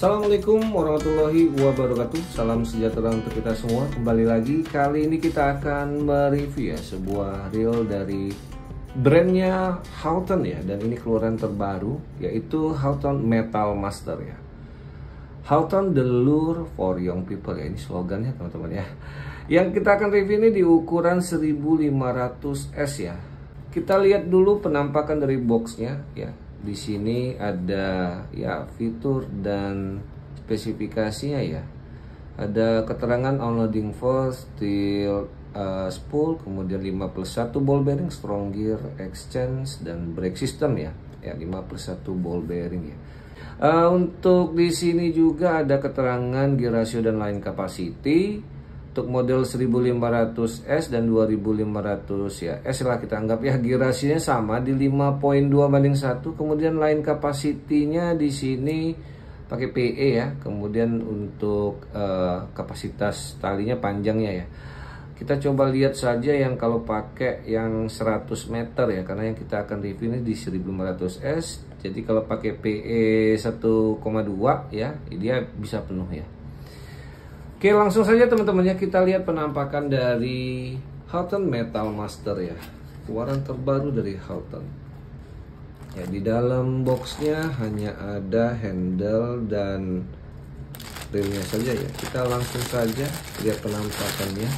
Assalamualaikum warahmatullahi wabarakatuh. Salam sejahtera untuk kita semua. Kembali lagi, kali ini kita akan mereview ya sebuah reel dari brandnya Houghton ya. Dan ini keluaran terbaru, yaitu Houghton Metal Master ya. Houghton the lure for young people ya. Ini slogannya teman-teman ya. Yang kita akan review ini di ukuran 1500S ya. Kita lihat dulu penampakan dari boxnya ya. Di sini ada ya fitur dan spesifikasinya ya. Ada keterangan unloading force, steel spool, kemudian 5+1 ball bearing, strong gear exchange dan brake system ya. Ya 5+1 ball bearing ya. Untuk di sini juga ada keterangan gear ratio dan line capacity. Untuk model 1500S dan 2500 ya S lah kita anggap ya, gear rasionya sama di 5.2:1. Kemudian line capacity-nya di sini pakai PE ya. Kemudian untuk kapasitas talinya panjangnya ya. Kita coba lihat saja yang kalau pakai yang 100 meter ya, karena yang kita akan review ini di 1500S. Jadi kalau pakai PE 1,2 ya, dia bisa penuh ya. Oke, langsung saja teman-teman ya, kita lihat penampakan dari Houghton Metal Master ya, keluaran terbaru dari Houghton. Ya, di dalam boxnya hanya ada handle dan remnya saja ya. Kita langsung saja lihat penampakannya.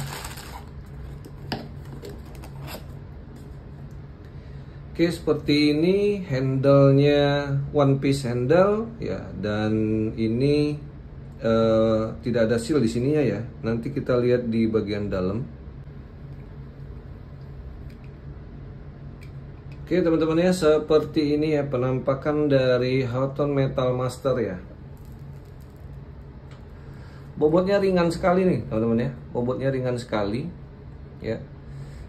Oke, seperti ini handle-nya one piece handle ya, dan ini tidak ada seal di sininya ya. Nanti kita lihat di bagian dalam. Oke teman-teman ya, seperti ini ya penampakan dari Houghton Metal Master ya. Bobotnya ringan sekali nih teman-teman ya. Bobotnya ringan sekali ya.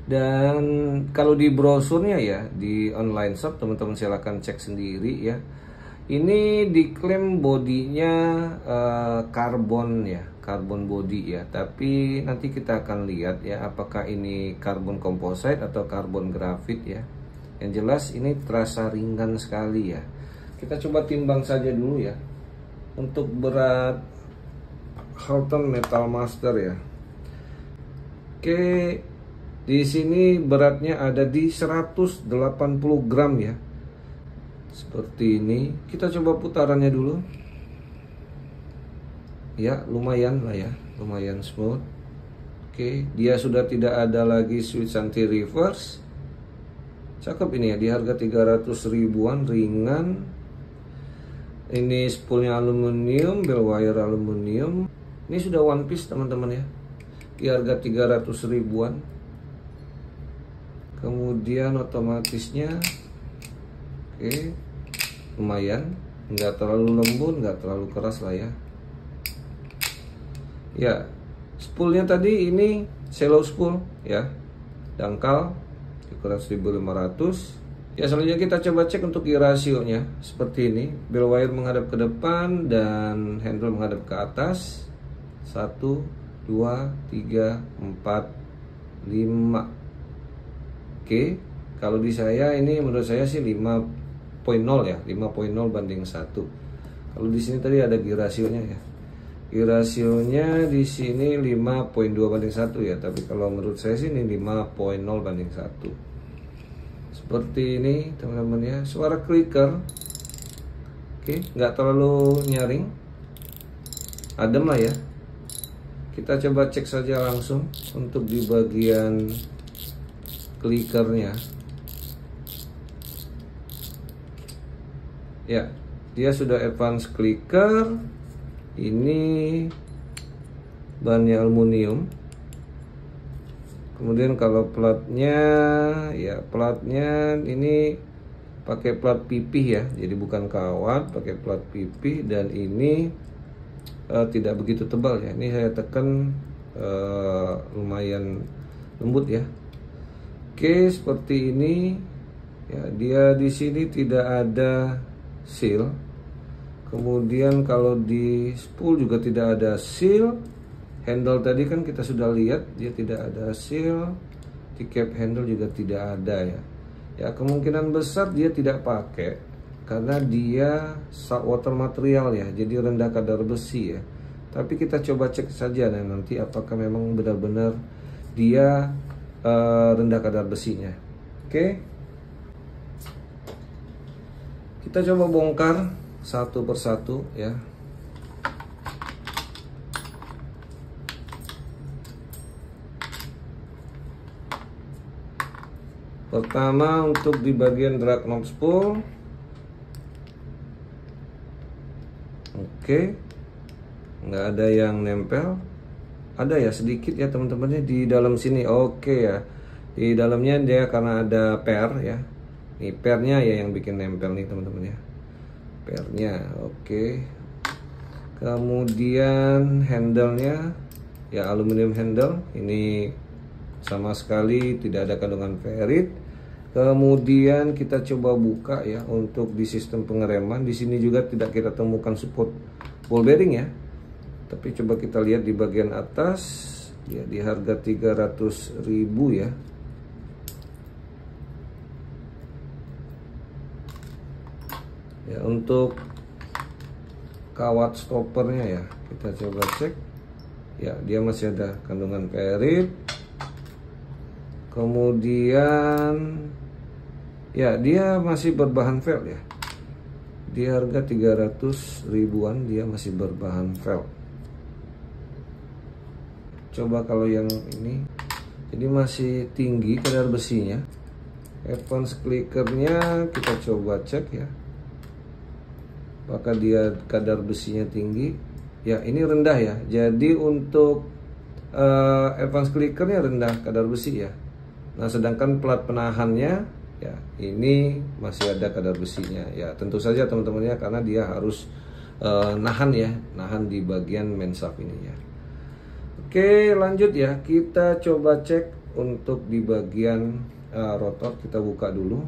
Dan kalau di brosurnya ya, di online shop teman-teman silahkan cek sendiri ya. Ini diklaim bodinya karbon ya, karbon body ya. Tapi nanti kita akan lihat ya, apakah ini karbon composite atau karbon grafit ya. Yang jelas ini terasa ringan sekali ya. Kita coba timbang saja dulu ya. Untuk berat Houghton Metal Master ya. Oke, di sini beratnya ada di 180 gram ya. Seperti ini. Kita coba putarannya dulu. Ya, lumayan lah ya. Lumayan smooth. Oke, dia sudah tidak ada lagi switch anti reverse. Cakep ini ya, di harga 300 ribuan, ringan. Ini spoolnya aluminium, bell wire aluminium. Ini sudah one piece teman-teman ya. Di harga 300 ribuan. Kemudian otomatisnya oke, lumayan, nggak terlalu lembut, nggak terlalu keras lah ya. Ya, spoolnya tadi ini shallow spool ya, dangkal ukuran 1500. Ya, selanjutnya kita coba cek untuk gear rasionya seperti ini. Bell wire menghadap ke depan dan handle menghadap ke atas. 1, 2, 3, 4, 5. Oke, kalau di saya ini menurut saya sih 5.0 ya, 5.0/1. Kalau di sini tadi ada gear rasionya ya. Gear rasionya di sini 5.2/1 ya, tapi kalau menurut saya sih ini 5.0/1. Seperti ini teman-teman ya. Suara clicker. Oke, nggak terlalu nyaring. Adem lah ya. Kita coba cek saja langsung untuk di bagian clickernya. Ya, dia sudah advance clicker. Ini bahannya aluminium. Kemudian kalau platnya ya, platnya ini pakai plat pipih ya. Jadi bukan kawat, pakai plat pipih. Dan ini tidak begitu tebal ya. Ini saya tekan lumayan lembut ya. Oke, seperti ini ya. Dia di sini tidak ada seal. Kemudian kalau di spool juga tidak ada seal. Handle tadi kan kita sudah lihat dia tidak ada seal. Di cap handle juga tidak ada ya. Ya, kemungkinan besar dia tidak pakai karena dia saltwater material ya, jadi rendah kadar besi ya. Tapi kita coba cek saja nanti apakah memang benar-benar dia rendah kadar besinya. Oke, kita coba bongkar satu persatu ya. Pertama untuk di bagian drag knob spool. Oke, nggak ada yang nempel. Ada ya sedikit ya teman-temannya di dalam sini. Oke ya, di dalamnya dia karena ada per ya. Nih pernya ya yang bikin nempel nih teman-teman ya. Pernya oke. Kemudian handle-nya ya aluminium handle. Ini sama sekali tidak ada kandungan ferrit. Kemudian kita coba buka ya untuk di sistem pengereman. Di sini juga tidak kita temukan support ball bearing ya. Tapi coba kita lihat di bagian atas ya, di harga 300.000 ya. Ya untuk kawat stoppernya ya, kita coba cek. Ya, dia masih ada kandungan ferrit. Kemudian ya dia masih berbahan felt ya. Di harga 300 ribuan dia masih berbahan felt. Coba kalau yang ini, jadi masih tinggi kadar besinya. Evans clickernya kita coba cek ya, apakah dia kadar besinya tinggi. Ya ini rendah ya, jadi untuk Evans clickernya rendah kadar besi ya. Nah sedangkan plat penahannya ya ini masih ada kadar besinya ya. Tentu saja teman-temannya karena dia harus nahan ya, nahan di bagian main shaft ini ya. Oke lanjut ya, kita coba cek untuk di bagian rotor. Kita buka dulu.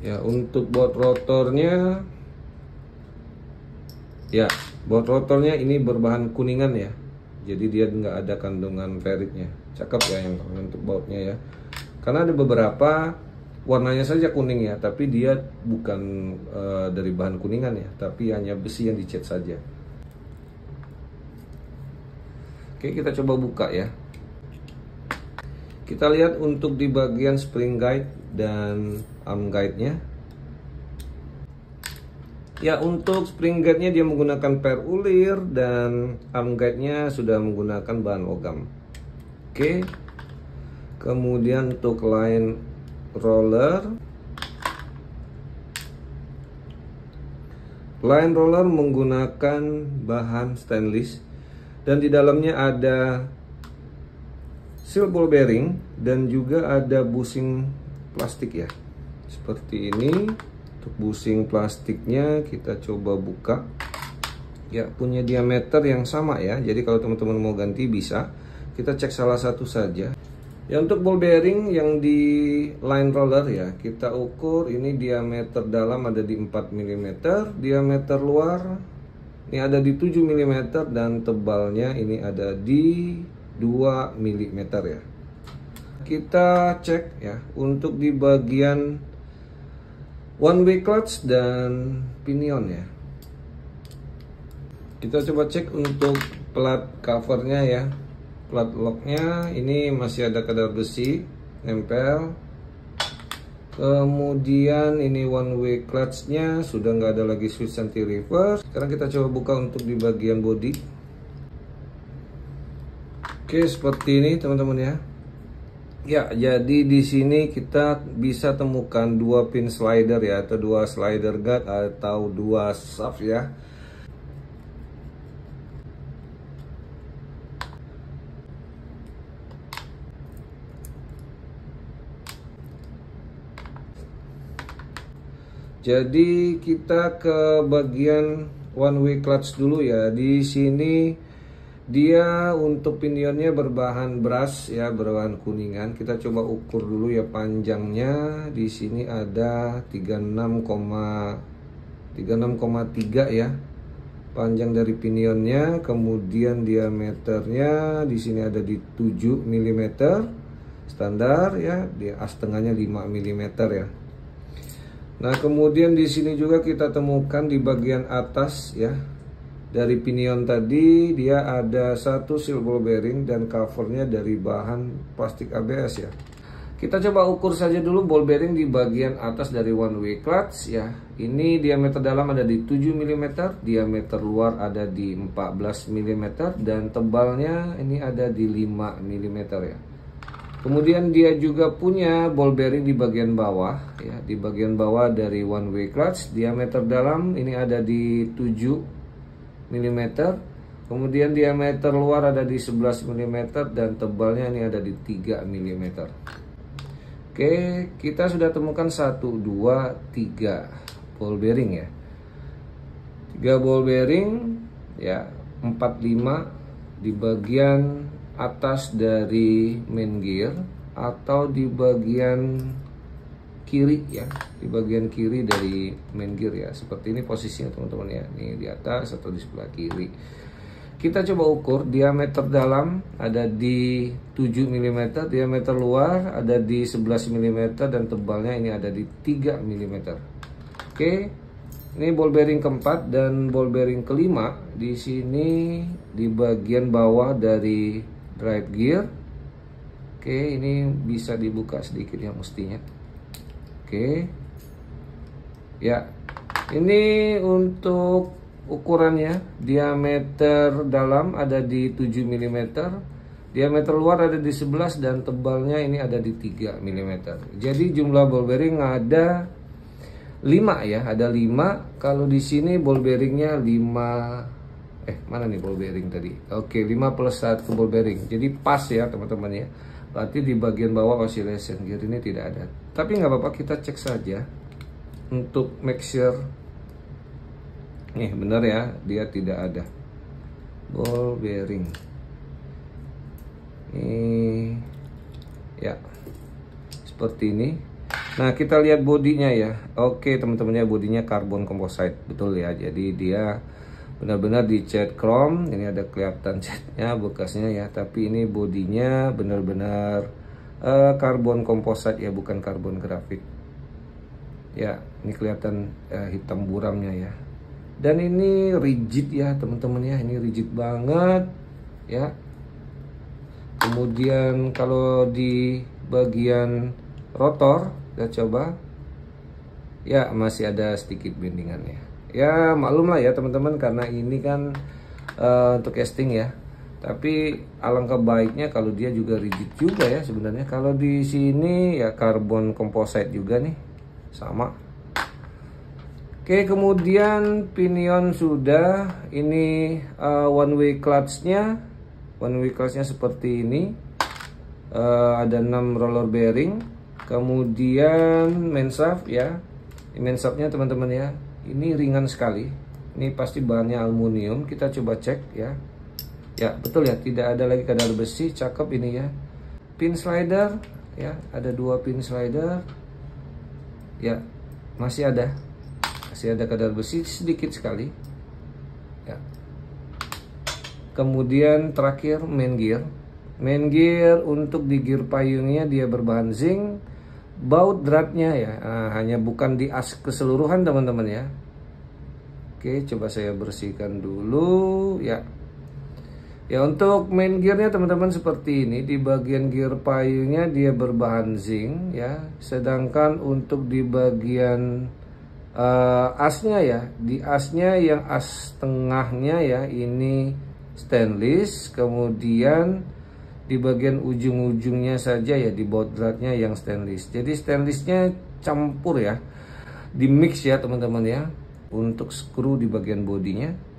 Ya untuk baut rotornya ya, baut rotornya ini berbahan kuningan ya, jadi dia nggak ada kandungan ferritnya. Cakep ya yang untuk bautnya ya, karena ada beberapa warnanya saja kuning ya, tapi dia bukan dari bahan kuningan ya, tapi hanya besi yang dicat saja. Oke kita coba buka ya. Kita lihat untuk di bagian spring guide dan arm guide-nya. Ya untuk spring guide-nya dia menggunakan per ulir dan arm guide-nya sudah menggunakan bahan logam. Oke. Kemudian untuk line roller. Line roller menggunakan bahan stainless dan di dalamnya ada seal ball bearing dan juga ada bushing plastik ya. Seperti ini. Untuk bushing plastiknya kita coba buka. Ya punya diameter yang sama ya. Jadi kalau teman-teman mau ganti bisa. Kita cek salah satu saja. Ya untuk ball bearing yang di line roller ya, kita ukur ini diameter dalam ada di 4 mm, diameter luar ini ada di 7 mm dan tebalnya ini ada di 2 mm ya. Kita cek ya untuk di bagian one way clutch dan pinion ya. Kita coba cek untuk plat covernya ya. Plat locknya ini masih ada kadar besi nempel. Kemudian ini one way clutchnya sudah nggak ada lagi switch anti reverse. Sekarang kita coba buka untuk di bagian bodi. Oke seperti ini teman-teman ya. Ya, jadi di sini kita bisa temukan 2 pin slider ya, atau 2 slider guard atau 2 shaft ya. Jadi kita ke bagian one way clutch dulu ya. Di sini dia untuk pinionnya berbahan brass ya, berbahan kuningan. Kita coba ukur dulu ya panjangnya. Di sini ada 36,3 ya. panjang dari pinionnya, kemudian diameternya di sini ada di 7 mm standar ya, di as tengahnya 5 mm ya. Nah, kemudian di sini juga kita temukan di bagian atas ya, dari pinion tadi dia ada satu seal ball bearing dan covernya dari bahan plastik ABS ya. Kita coba ukur saja dulu ball bearing di bagian atas dari one way clutch ya. Ini diameter dalam ada di 7 mm, diameter luar ada di 14 mm, dan tebalnya ini ada di 5 mm ya. Kemudian dia juga punya ball bearing di bagian bawah ya. Di bagian bawah dari one way clutch, diameter dalam ini ada di 7 mm. Kemudian diameter luar ada di 11 mm dan tebalnya ini ada di 3 mm. Oke, kita sudah temukan 1, 2, 3 ball bearing ya. 3 ball bearing ya, 4, 5 di bagian atas dari main gear atau di bagian kiri ya, di bagian kiri dari main gear ya. Seperti ini posisinya teman-teman ya. Ini di atas atau di sebelah kiri. Kita coba ukur diameter dalam ada di 7 mm, diameter luar ada di 11 mm dan tebalnya ini ada di 3 mm. Oke. Ini ball bearing keempat dan ball bearing kelima di sini di bagian bawah dari drive gear. Oke, ini bisa dibuka sedikit ya mestinya. Oke. Ya. Ini untuk ukurannya, diameter dalam ada di 7 mm, diameter luar ada di 11 dan tebalnya ini ada di 3 mm. Jadi jumlah ball bearing ada 5 ya, ada 5. Kalau di sini ball bearingnya 5, mana nih ball bearing tadi? Oke, 5 plus 1 ball bearing. Jadi pas ya teman-teman ya. Berarti di bagian bawah oscillation gear ini tidak ada. Tapi nggak apa-apa, kita cek saja untuk make sure. Nih benar ya, dia tidak ada ball bearing. Ini ya seperti ini. Nah, kita lihat bodinya ya. Oke teman-teman ya, bodinya karbon composite, betul ya. Jadi dia benar-benar dicat chrome. Ini ada kelihatan catnya, bekasnya ya. Tapi ini bodinya benar-benar karbon composite ya, bukan karbon grafit. Ya, ini kelihatan hitam buramnya ya. Dan ini rigid ya teman-teman ya, ini rigid banget ya. Kemudian kalau di bagian rotor kita coba ya, masih ada sedikit bendingannya ya. Maklum lah ya teman-teman, karena ini kan untuk casting ya. Tapi alangkah baiknya kalau dia juga rigid juga ya sebenarnya. Kalau di sini ya karbon composite juga nih, sama. Oke, kemudian pinion sudah. Ini one way clutchnya. One way clutchnya seperti ini. Ada 6 roller bearing. Kemudian main shaft ya. Main shaftnya teman-teman ya, ini ringan sekali. Ini pasti bahannya aluminium. Kita coba cek ya. Ya betul ya, tidak ada lagi kadar besi. Cakep ini ya. Pin slider ya, ada 2 pin slider. Ya, masih ada kadar besi sedikit sekali ya. Kemudian terakhir main gear untuk di gear payungnya dia berbahan zinc. Baut dratnya ya, hanya bukan di as keseluruhan teman-teman ya. Oke, coba saya bersihkan dulu ya. Ya, untuk main gearnya teman-teman seperti ini. Di bagian gear payungnya dia berbahan zinc ya. Sedangkan untuk di bagian asnya ya, di asnya yang as tengahnya ya ini stainless. Kemudian di bagian ujung-ujungnya saja ya, di baut dratnya yang stainless. Jadi stainlessnya campur ya, di mix ya teman-teman ya. Untuk skru di bagian bodinya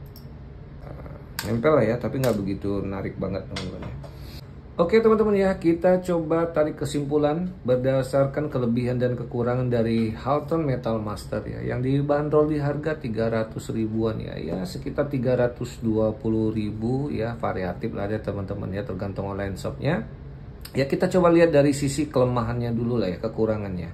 nempel lah ya, tapi nggak begitu narik banget teman-teman ya. Oke teman-teman ya, kita coba tarik kesimpulan berdasarkan kelebihan dan kekurangan dari Halton Metal Master ya, yang dibanderol di harga 300 ribuan ya, sekitar 320 ribu ya, variatif lah ya teman-teman ya, tergantung online shopnya. Ya kita coba lihat dari sisi kelemahannya dulu lah ya, kekurangannya.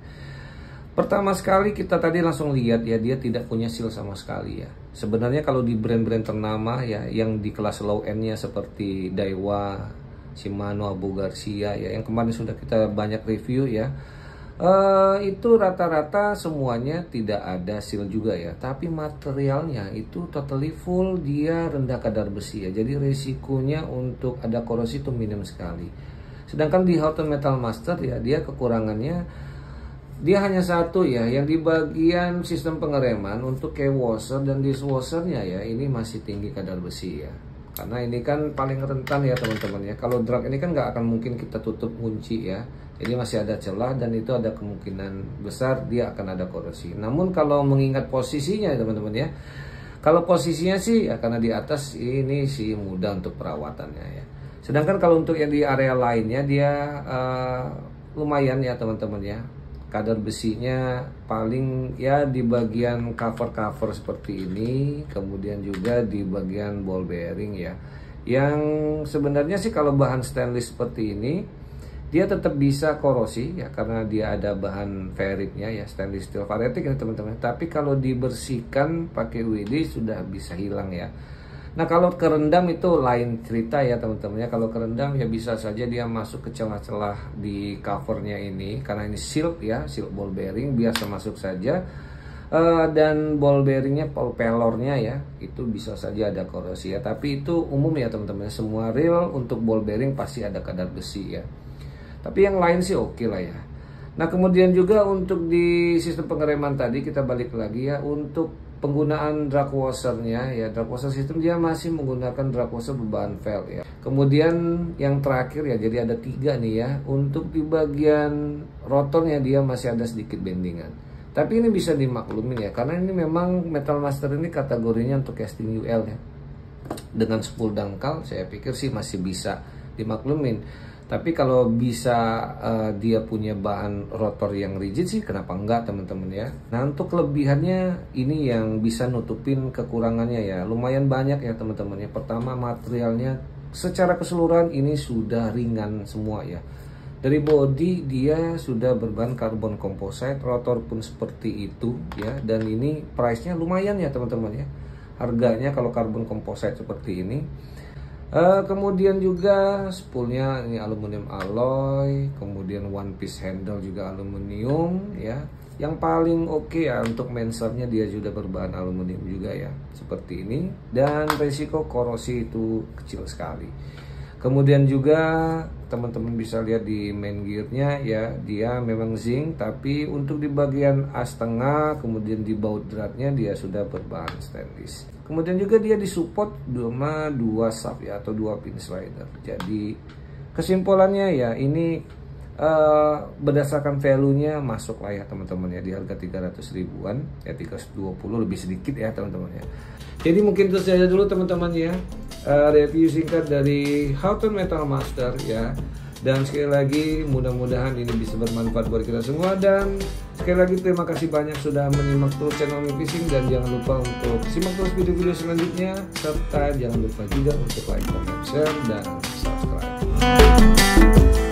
Pertama sekali kita tadi langsung lihat ya, dia tidak punya seal sama sekali ya. Sebenarnya kalau di brand-brand ternama ya, yang di kelas low end-nya seperti Daiwa, Shimano, Abu Garcia ya, yang kemarin sudah kita banyak review ya, itu rata-rata semuanya tidak ada seal juga ya. Tapi materialnya itu totally full, dia rendah kadar besi ya. Jadi resikonya untuk ada korosi itu minim sekali. Sedangkan di Houghton Metal Master ya, dia kekurangannya dia hanya satu ya, yang di bagian sistem pengereman untuk key washer dan dishwashernya ya, ini masih tinggi kadar besi ya. Karena ini kan paling rentan ya teman-teman ya. Kalau drag ini kan nggak akan mungkin kita tutup kunci ya. Jadi masih ada celah dan itu ada kemungkinan besar dia akan ada korosi. Namun kalau mengingat posisinya teman-teman ya, kalau posisinya sih ya karena di atas ini sih mudah untuk perawatannya ya. Sedangkan kalau untuk yang di area lainnya dia lumayan ya teman-teman ya. Kadar besinya paling ya di bagian cover-cover seperti ini, kemudian juga di bagian ball bearing ya. Yang sebenarnya sih kalau bahan stainless seperti ini dia tetap bisa korosi ya, karena dia ada bahan ferritnya ya, stainless steel ferritic ya teman-teman. Tapi kalau dibersihkan pakai WD sudah bisa hilang ya. Nah kalau kerendam itu lain cerita ya teman-teman ya. Kalau kerendam ya bisa saja dia masuk ke celah-celah di covernya ini, karena ini silk ya, silk ball bearing biasa masuk saja. Dan ball bearingnya, pelornya ya, itu bisa saja ada korosi ya. Tapi itu umum ya teman-teman, semua reel untuk ball bearing pasti ada kadar besi ya. Tapi yang lain sih oke lah ya. Nah kemudian juga untuk di sistem pengereman tadi kita balik lagi ya, untuk penggunaan drag washernya ya, drag washer system dia masih menggunakan drag washer berbahan velg ya. Kemudian yang terakhir ya, jadi ada 3 nih ya, untuk di bagian rotornya dia masih ada sedikit bendingan. Tapi ini bisa dimaklumin ya, karena ini memang Metal Master ini kategorinya untuk casting UL ya. Dengan spool dangkal saya pikir sih masih bisa dimaklumin. Tapi kalau bisa dia punya bahan rotor yang rigid sih kenapa enggak teman-teman ya. Nah untuk kelebihannya ini yang bisa nutupin kekurangannya ya, lumayan banyak ya teman-teman ya. Pertama materialnya secara keseluruhan ini sudah ringan semua ya. Dari body dia sudah berbahan karbon composite, rotor pun seperti itu ya. Dan ini price-nya lumayan ya teman-teman ya. Harganya kalau karbon composite seperti ini. Kemudian juga spoolnya ini aluminium alloy, kemudian one piece handle juga aluminium ya. Yang paling oke ya untuk mensernya dia sudah berbahan aluminium juga ya, seperti ini. Dan resiko korosi itu kecil sekali. Kemudian juga teman-teman bisa lihat di main gearnya ya, dia memang zinc, tapi untuk di bagian as tengah kemudian di baut dratnya dia sudah berbahan stainless. Kemudian juga dia disupport sama 2 shaft ya, atau 2 pin slider. Jadi kesimpulannya ya ini berdasarkan value-nya masuk lah ya teman-teman ya, di harga 300 ribuan ya, 320 lebih sedikit ya teman-teman ya. Jadi mungkin itu saja dulu teman-teman ya, review singkat dari Houghton Metal Master ya. Dan sekali lagi mudah-mudahan ini bisa bermanfaat buat kita semua. Dan sekali lagi terima kasih banyak sudah menyimak terus channel Me Fishing. Dan jangan lupa untuk simak terus video-video selanjutnya. Serta jangan lupa juga untuk like, comment, share, dan subscribe.